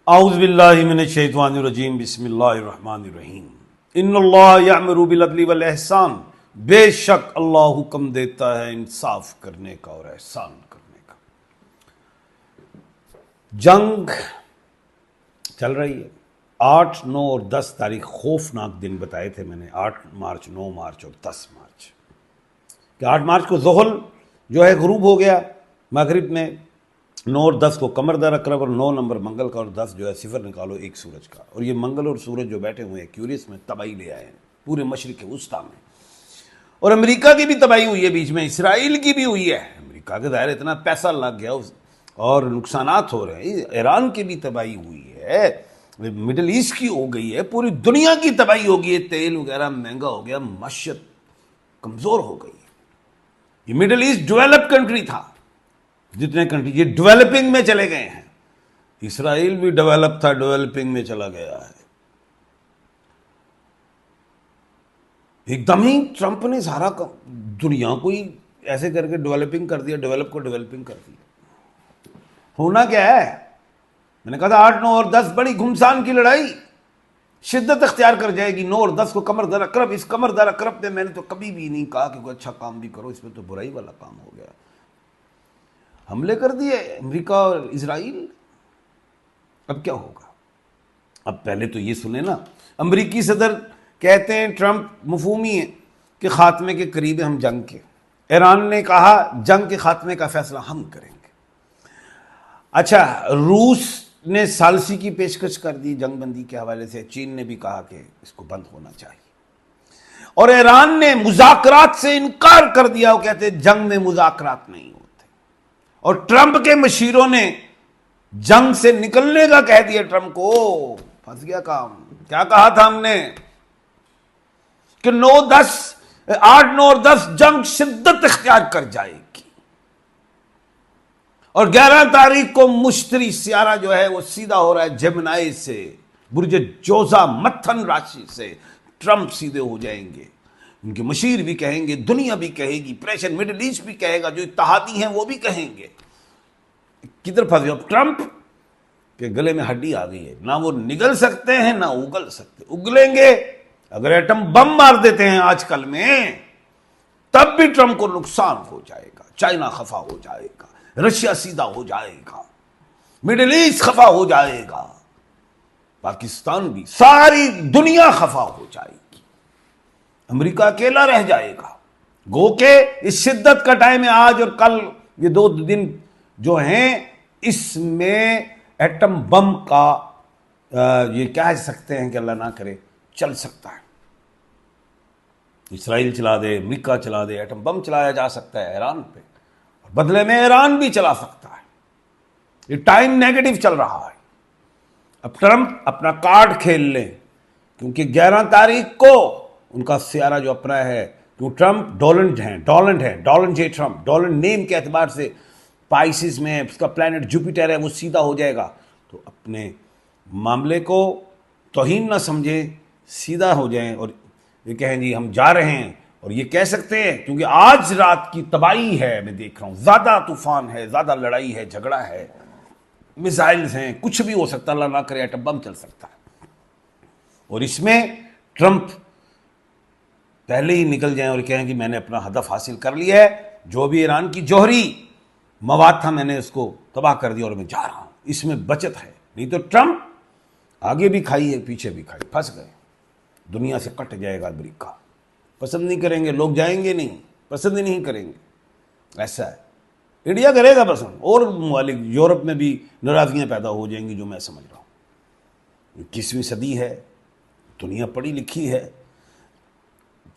اعوذ باللہ من الشیطان الرجیم بسم اللہ الرحمن الرحیم ان اللہ یأمر بالعدل والاحسان، بے شک اللہ حکم دیتا ہے انصاف کرنے کا اور احسان کرنے کا۔ جنگ چل رہی ہے، 8، 9 اور 10 تاریخ خوفناک دن بتائے تھے میں نے، 8 مارچ، 9 مارچ اور 10 مارچ، کہ 8 مارچ کو زحل جو ہے غروب ہو گیا مغرب میں، 9 اور 10 کو قمر در اقرب، اور 9 نمبر منگل کا، اور 10 جو ہے صفر نکالو ایک سورج کا، اور یہ منگل اور سورج جو بیٹھے ہوئے ہیں کیوریس میں تباہی لے آئے ہیں پورے مشرق وسطیٰ میں، اور امریکہ کی بھی تباہی ہوئی ہے، بیچ میں اسرائیل کی بھی ہوئی ہے، امریکہ کے ظاہر اتنا پیسہ لگ گیا اور نقصانات ہو رہے ہیں، ایران کی بھی تباہی ہوئی ہے، مڈل ایسٹ کی ہو گئی ہے، پوری دنیا کی تباہی ہو گئی ہے، تیل وغیرہ مہنگا ہو گیا، معیشت کمزور ہو گئی ہے۔ یہ مڈل ایسٹ ڈیولپ کنٹری تھا، جتنے کنٹری یہ ڈیولپنگ میں چلے گئے ہیں، اسرائیل بھی ڈیولپ تھا، ڈیولپنگ میں چلا گیا ہے۔ ایک دم ہی ٹرمپ نے سارا دنیا کو ہی ایسے کر کے ڈیولپنگ کر دیا، ڈیولپ کو ڈیولپنگ کر دیا۔ ہونا کیا ہے؟ میں نے کہا تھا 8، 9 اور 10 بڑی گھمسان کی لڑائی شدت اختیار کر جائے گی۔ 9 اور 10 کو قمر در اقرب، اس قمر در اقرب پہ میں نے تو کبھی بھی نہیں کہا کہ کوئی اچھا کام بھی کرو، اس میں تو برائی والا کام ہو گیا۔ حملے کر دیے امریکہ اور اسرائیل، اب کیا ہوگا؟ اب پہلے تو یہ سنیں نا، امریکی صدر کہتے ہیں ٹرمپ مفہومی ہے کہ خاتمے کے قریب ہیں ہم جنگ کے، ایران نے کہا جنگ کے خاتمے کا فیصلہ ہم کریں گے۔ اچھا، روس نے ثالثی کی پیشکش کر دی جنگ بندی کے حوالے سے، چین نے بھی کہا کہ اس کو بند ہونا چاہیے، اور ایران نے مذاکرات سے انکار کر دیا، وہ کہتے ہیں جنگ میں مذاکرات نہیں ہوتے، اور ٹرمپ کے مشیروں نے جنگ سے نکلنے کا کہہ دیا ٹرمپ کو۔ پھنس گیا کام۔ کیا کہا تھا ہم نے کہ 8، 9 اور 10 جنگ شدت اختیار کر جائے گی، اور 11 تاریخ کو مشتری سیارہ جو ہے وہ سیدھا ہو رہا ہے جیمنائی سے، برج جوزا متھن راشی سے ٹرمپ سیدھے ہو جائیں گے۔ ان کے مشیر بھی کہیں گے، دنیا بھی کہے گی، پریشر مڈل ایسٹ بھی کہے گا، جو اتحادی ہیں وہ بھی کہیں گے۔ کدھر پھنس گئے ٹرمپ کے گلے میں ہڈی آ گئی ہے، نہ وہ نگل سکتے ہیں نہ اگل سکتے، اگلیں گے اگر ایٹم بم مار دیتے ہیں آج کل میں، تب بھی ٹرمپ کو نقصان ہو جائے گا، چائنا خفا ہو جائے گا، رشیا سیدھا ہو جائے گا، مڈل ایسٹ خفا ہو جائے گا، پاکستان بھی، ساری دنیا خفا ہو جائے گی، امریکہ اکیلا رہ جائے گا۔ گو کہ اس شدت کا ٹائم ہے آج اور کل، یہ 2 دن جو ہیں، اس میں ایٹم بم کا یہ کہہ سکتے ہیں کہ اللہ نہ کرے چل سکتا ہے، اسرائیل چلا دے، امریکہ چلا دے، ایٹم بم چلایا جا سکتا ہے ایران پہ، اور بدلے میں ایران بھی چلا سکتا ہے۔ یہ ٹائم نیگیٹو چل رہا ہے۔ اب ٹرمپ اپنا کارڈ کھیل لیں، کیونکہ 11 تاریخ کو ان کا سیارہ جو اپنا ہے، کیوں ٹرمپ ڈونلڈ ہیں، ڈونلڈ جے ٹرمپ، ڈونلڈ نیم کے اعتبار سے پائسز میں اس کا پلانٹ جوپیٹر ہے، وہ سیدھا ہو جائے گا، تو اپنے معاملے کو توہین نہ سمجھیں، سیدھا ہو جائیں اور یہ کہیں جی ہم جا رہے ہیں، اور یہ کہہ سکتے ہیں کیونکہ آج رات کی تباہی ہے، میں دیکھ رہا ہوں زیادہ طوفان ہے، زیادہ لڑائی ہے، جھگڑا ہے، میزائلز ہیں، کچھ بھی ہو سکتا ہے، اللہ نہ کرے ایٹم بم چل سکتا ہے، اور اس میں ٹرمپ پہلے ہی نکل جائیں اور کہیں کہ میں نے اپنا ہدف حاصل کر لیا ہے، جو بھی ایران کی جوہری مواد تھا میں نے اس کو تباہ کر دیا اور میں جا رہا ہوں، اس میں بچت ہے۔ نہیں تو ٹرمپ آگے بھی کھائی ہے پیچھے بھی کھائی، پھنس گئے، دنیا سے کٹ جائے گا امریکہ، پسند نہیں کریں گے لوگ، جائیں گے نہیں، پسند ہی نہیں کریں گے، ایسا ہے۔ انڈیا کرے گا پسند، اور ممالک یورپ میں بھی ناراضگیاں پیدا ہو جائیں گی، جو میں سمجھ رہا ہوں۔ 21ویں صدی ہے، دنیا پڑھی لکھی ہے،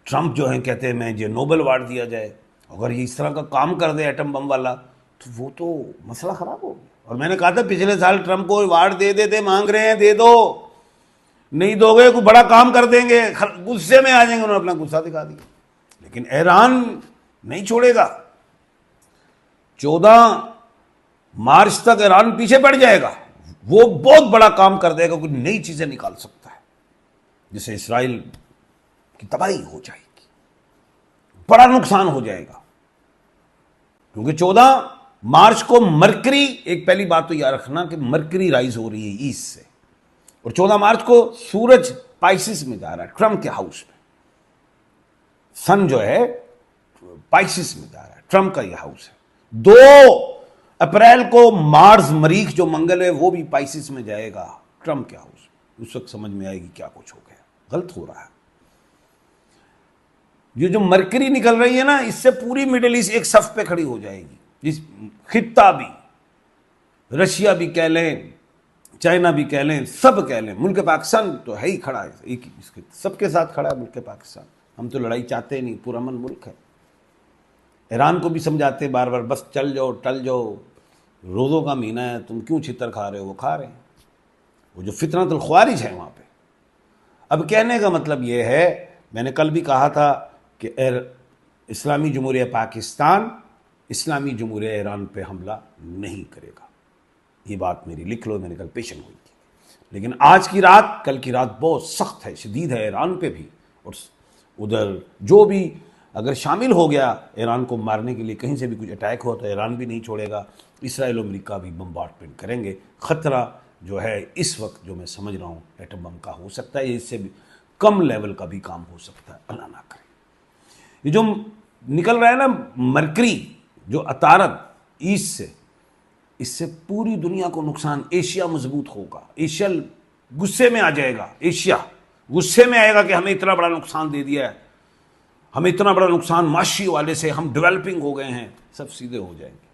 ٹرمپ جو ہیں کہتے ہیں میں یہ نوبل ایوارڈ دیا جائے، اگر یہ اس طرح کا کام کر دے ایٹم بم والا تو وہ تو مسئلہ خراب ہو گیا۔ اور میں نے کہا تھا پچھلے سال ٹرمپ کو ایوارڈ دے دیتے، مانگ رہے ہیں دے دو، نہیں دو گے کوئی بڑا کام کر دیں گے، غصے میں آ جائیں گے، انہوں نے اپنا غصہ دکھا دیا۔ لیکن ایران نہیں چھوڑے گا، 14 مارچ تک ایران پیچھے پڑ جائے گا، وہ بہت بڑا کام کر دے گا، کوئی نئی چیزیں نکال سکتا ہے، جسے اسرائیل کی تباہی ہو جائے گی، بڑا نقصان ہو جائے گا، کیونکہ 14 مارچ کو مرکری، ایک پہلی بات تو یاد رکھنا کہ مرکری رائز ہو رہی ہے ایسٹ سے، اور 14 مارچ کو سورج پائسس میں جا رہا ہے، ٹرمپ کے ہاؤس میں. سن جو ہے پائسس میں جا رہا ہے، ٹرمپ کا یہ ہاؤس ہے. 2 اپریل کو مارس مریخ جو منگل ہے وہ بھی پائسس میں جائے گا، ٹرمپ کے ہاؤس میں. اس وقت سمجھ میں آئے گی کیا کچھ ہو گیا، غلط ہو رہا ہے. یہ جو مرکری نکل رہی ہے نا، اس سے پوری مڈل ایسٹ ایک صف پہ کھڑی ہو جائے گی. اس خطہ بھی، رشیا بھی کہہ لیں، چائنا بھی کہہ لیں، سب کہہ لیں، ملک پاکستان تو ہے ہی کھڑا ہے، ایک سب کے ساتھ کھڑا ہے ملک پاکستان. ہم تو لڑائی چاہتے نہیں، پرامن ملک ہے. ایران کو بھی سمجھاتے بار بار، بس چل جاؤ ٹل جاؤ، روزوں کا مہینہ ہے، تم کیوں چھتر کھا رہے ہو؟ وہ کھا رہے ہیں، وہ جو فتنۃ الخوارج ہے وہاں پہ. اب کہنے کا مطلب یہ ہے، میں نے کل بھی کہا تھا کہ اسلامی جمہوریہ پاکستان اسلامی جمہوریہ ایران پہ حملہ نہیں کرے گا. یہ بات میری لکھ لو، میں نے کل پیشن ہوئی تھی. لیکن آج کی رات، کل کی رات بہت سخت ہے، شدید ہے ایران پہ بھی، اور ادھر جو بھی اگر شامل ہو گیا ایران کو مارنے کے لیے، کہیں سے بھی کچھ اٹیک ہو تو ایران بھی نہیں چھوڑے گا. اسرائیل و امریکہ بھی بمبارڈمنٹ کریں گے. خطرہ جو ہے اس وقت جو میں سمجھ رہا ہوں ایٹم بم کا ہو سکتا ہے، اس سے بھی کم لیول کا بھی کام ہو سکتا ہے، اللہ نہ کرے. یہ جو نکل رہا ہے نا مرکری، جو عطارد ایسٹ سے، اس سے پوری دنیا کو نقصان. ایشیا مضبوط ہوگا، ایشیا غصے میں آ جائے گا، ایشیا غصے میں آئے گا کہ ہمیں اتنا بڑا نقصان دے دیا ہے، ہمیں اتنا بڑا نقصان معاشی والے سے، ہم ڈیولپنگ ہو گئے ہیں، سب سیدھے ہو جائیں گے.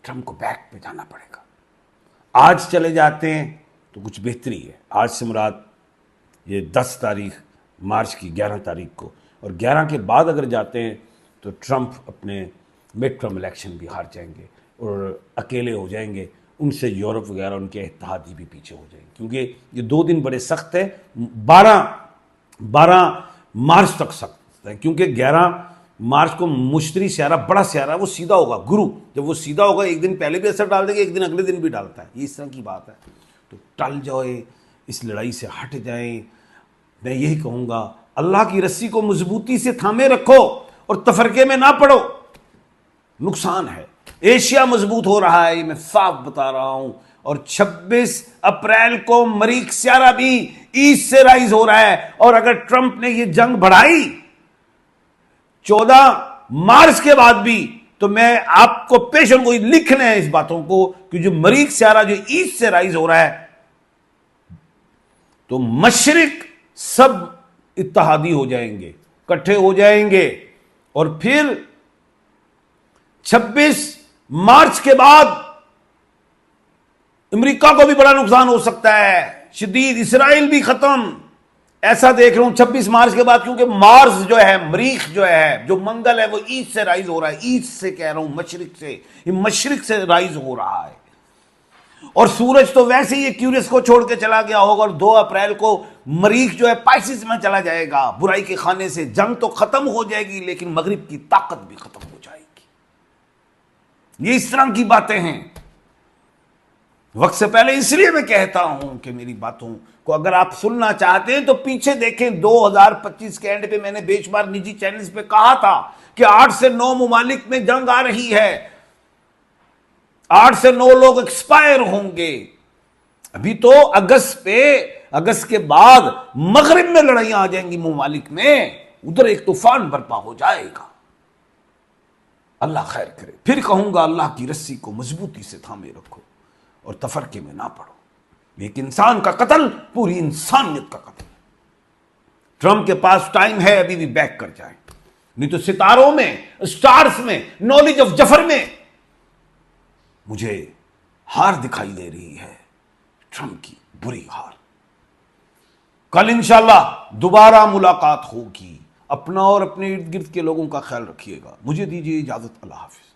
ٹرمپ کو بیک پہ جانا پڑے گا. آج چلے جاتے ہیں تو کچھ بہتری ہے. آج سے مراد یہ 10 تاریخ مارچ کی 11 تاریخ کو، اور 11 کے بعد اگر جاتے ہیں تو ٹرمپ اپنے مڈ ٹرم الیکشن بھی ہار جائیں گے اور اکیلے ہو جائیں گے. ان سے یورپ وغیرہ ان کے اتحادی بھی پیچھے ہو جائیں گے، کیونکہ یہ 2 دن بڑے سخت ہیں. 12 مارچ تک سخت ہے، کیونکہ 11 مارچ کو مشتری سیارہ، بڑا سیارہ، وہ سیدھا ہوگا. گرو جب وہ سیدھا ہوگا، ایک دن پہلے بھی اثر ڈال دے گا، ایک دن اگلے دن بھی ڈالتا ہے. یہ اس طرح کی بات ہے. تو ٹل جائے، اس لڑائی سے ہٹ جائیں. میں یہی کہوں گا، اللہ کی رسی کو مضبوطی سے تھامے رکھو اور تفرقے میں نہ پڑو. نقصان ہے. ایشیا مضبوط ہو رہا ہے، یہ میں صاف بتا رہا ہوں. اور 26 اپریل کو مریخ سیارہ بھی ایسٹ سے رائز ہو رہا ہے. اور اگر ٹرمپ نے یہ جنگ بڑھائی 14 مارچ کے بعد بھی، تو میں آپ کو پیشن گوئی لکھ لیں اس باتوں کو، کہ جو مریخ سیارہ جو ایسٹ سے رائز ہو رہا ہے، تو مشرق سب اتحادی ہو جائیں گے، کٹھے ہو جائیں گے. اور پھر 26 مارچ کے بعد امریکہ کو بھی بڑا نقصان ہو سکتا ہے، شدید. اسرائیل بھی ختم. ایسا دیکھ رہا ہوں 26 مارچ کے بعد، کیونکہ مارس جو ہے، مریخ جو ہے، جو منگل ہے، وہ ایسٹ سے رائز ہو رہا ہے. ایسٹ سے کہہ رہا ہوں، مشرق سے. یہ مشرق سے رائز ہو رہا ہے. اور سورج تو ویسے ہی ایکیورس کو چھوڑ کے چلا گیا ہوگا، اور 2 اپریل کو مریخ جو ہے پائسس میں چلا جائے گا، برائی کے خانے سے. جنگ تو ختم ہو جائے گی، لیکن مغرب کی طاقت بھی ختم ہو جائے گی. یہ اس طرح کی باتیں ہیں. وقت سے پہلے اس لیے میں کہتا ہوں کہ میری باتوں کو اگر آپ سننا چاہتے ہیں تو پیچھے دیکھیں. 2025 کے اینڈ پہ میں نے بے شمار نجی چینلز پہ کہا تھا کہ 8 سے 9 ممالک میں جنگ آ رہی ہے، 8 سے 9 لوگ ایکسپائر ہوں گے. ابھی تو اگست کے بعد مغرب میں لڑائیاں آ جائیں گی ممالک میں، ادھر ایک طوفان برپا ہو جائے گا. اللہ خیر کرے. پھر کہوں گا، اللہ کی رسی کو مضبوطی سے تھامے رکھو اور تفرقے میں نہ پڑو. ایک انسان کا قتل پوری انسانیت کا قتل. ٹرمپ کے پاس ٹائم ہے، ابھی بھی بیک کر جائیں، نہیں تو ستاروں میں، سٹارز میں، نالج آف جفر میں مجھے ہار دکھائی دے رہی ہے، ٹرمپ کی بری ہار. کل انشاءاللہ دوبارہ ملاقات ہوگی. اپنا اور اپنے ارد گرد کے لوگوں کا خیال رکھیے گا. مجھے دیجیے اجازت. اللہ حافظ.